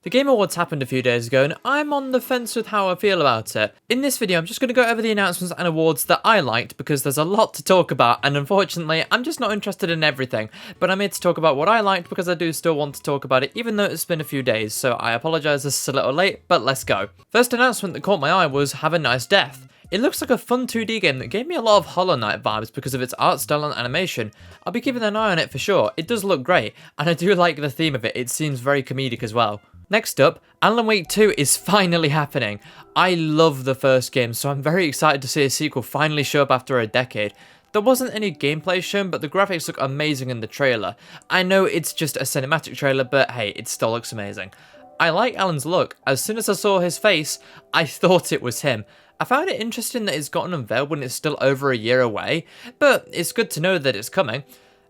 The Game Awards happened a few days ago and I'm on the fence with how I feel about it. In this video I'm just going to go over the announcements and awards that I liked because there's a lot to talk about and unfortunately I'm just not interested in everything, but I'm here to talk about what I liked because I do still want to talk about it even though it's been a few days, so I apologise this is a little late, but let's go. First announcement that caught my eye was Have a Nice Death. It looks like a fun 2D game that gave me a lot of Hollow Knight vibes because of its art style and animation. I'll be keeping an eye on it for sure, it does look great, and I do like the theme of it, it seems very comedic as well. Next up, Alan Wake 2 is finally happening. I love the first game, so I'm very excited to see a sequel finally show up after a decade. There wasn't any gameplay shown, but the graphics look amazing in the trailer. I know it's just a cinematic trailer, but hey, it still looks amazing. I like Alan's look. As soon as I saw his face, I thought it was him. I found it interesting that it's gotten unveiled when it's still over a year away, but it's good to know that it's coming.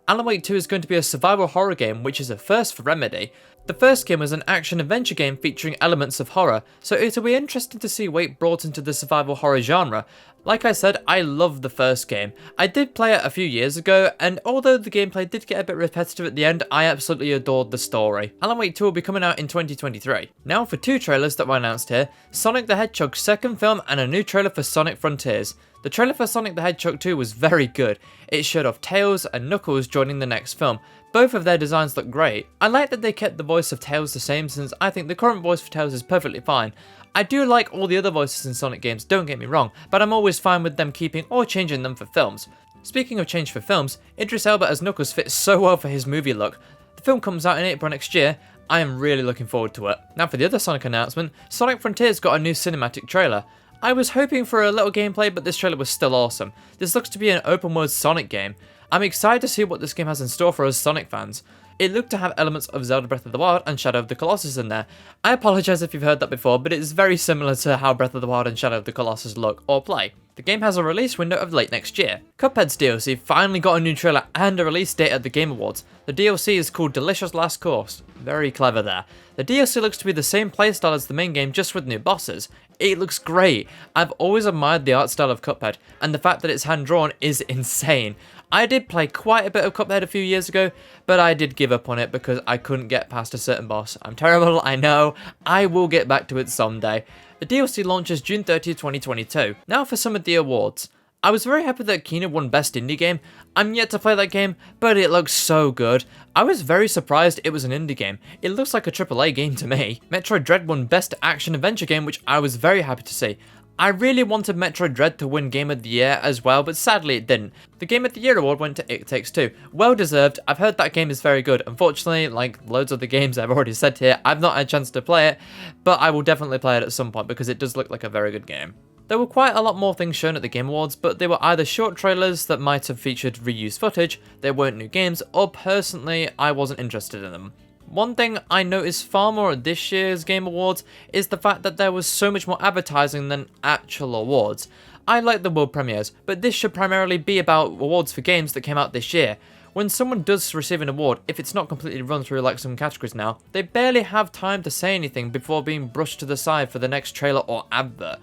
Alan Wake 2 is going to be a survival horror game, which is a first for Remedy. The first game was an action-adventure game featuring elements of horror, so it'll be interesting to see Wake brought into the survival horror genre. Like I said, I love the first game. I did play it a few years ago, and although the gameplay did get a bit repetitive at the end, I absolutely adored the story. Alan Wake 2 will be coming out in 2023. Now for two trailers that were announced here, Sonic the Hedgehog's second film and a new trailer for Sonic Frontiers. The trailer for Sonic the Hedgehog 2 was very good. It showed off Tails and Knuckles joining the next film. Both of their designs look great. I like that they kept the voice of Tails the same since I think the current voice for Tails is perfectly fine. I do like all the other voices in Sonic games, don't get me wrong, but I'm always fine with them keeping or changing them for films. Speaking of change for films, Idris Elba as Knuckles fits so well for his movie look. The film comes out in April next year. I am really looking forward to it. Now for the other Sonic announcement, Sonic Frontiers got a new cinematic trailer. I was hoping for a little gameplay, but this trailer was still awesome. This looks to be an open world Sonic game. I'm excited to see what this game has in store for us Sonic fans. It looked to have elements of Zelda Breath of the Wild and Shadow of the Colossus in there. I apologise if you've heard that before, but it is very similar to how Breath of the Wild and Shadow of the Colossus look or play. The game has a release window of late next year. Cuphead's DLC finally got a new trailer and a release date at the Game Awards. The DLC is called Delicious Last Course. Very clever there. The DLC looks to be the same playstyle as the main game, just with new bosses. It looks great. I've always admired the art style of Cuphead, and the fact that it's hand-drawn is insane. I did play quite a bit of Cuphead a few years ago, but I did give up on it because I couldn't get past a certain boss. I'm terrible, I know. I will get back to it someday. The DLC launches June 30th, 2022. Now for some of the awards. I was very happy that Kena won Best Indie Game. I'm yet to play that game, but it looks so good. I was very surprised it was an indie game. It looks like a AAA game to me. Metroid Dread won Best Action Adventure Game, which I was very happy to see. I really wanted Metroid Dread to win Game of the Year as well, but sadly it didn't. The Game of the Year award went to It Takes Two. Well deserved. I've heard that game is very good. Unfortunately, like loads of the games I've already said here, I've not had a chance to play it, but I will definitely play it at some point because it does look like a very good game. There were quite a lot more things shown at the Game Awards, but they were either short trailers that might have featured reused footage, they weren't new games, or personally, I wasn't interested in them. One thing I noticed far more at this year's Game Awards is the fact that there was so much more advertising than actual awards. I like the world premieres, but this should primarily be about awards for games that came out this year. When someone does receive an award, if it's not completely run through like some categories now, they barely have time to say anything before being brushed to the side for the next trailer or advert.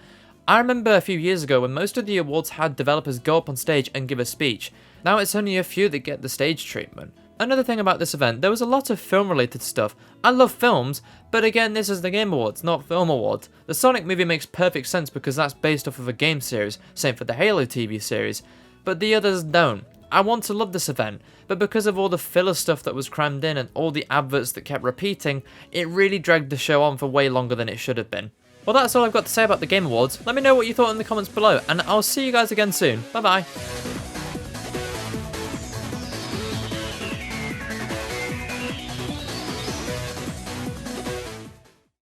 I remember a few years ago when most of the awards had developers go up on stage and give a speech. Now it's only a few that get the stage treatment. Another thing about this event, there was a lot of film related stuff. I love films, but again this is the Game Awards, not Film Awards. The Sonic movie makes perfect sense because that's based off of a game series, same for the Halo TV series, but the others don't. I want to love this event, but because of all the filler stuff that was crammed in and all the adverts that kept repeating, it really dragged the show on for way longer than it should have been. Well, that's all I've got to say about the Game Awards. Let me know what you thought in the comments below, and I'll see you guys again soon. Bye bye.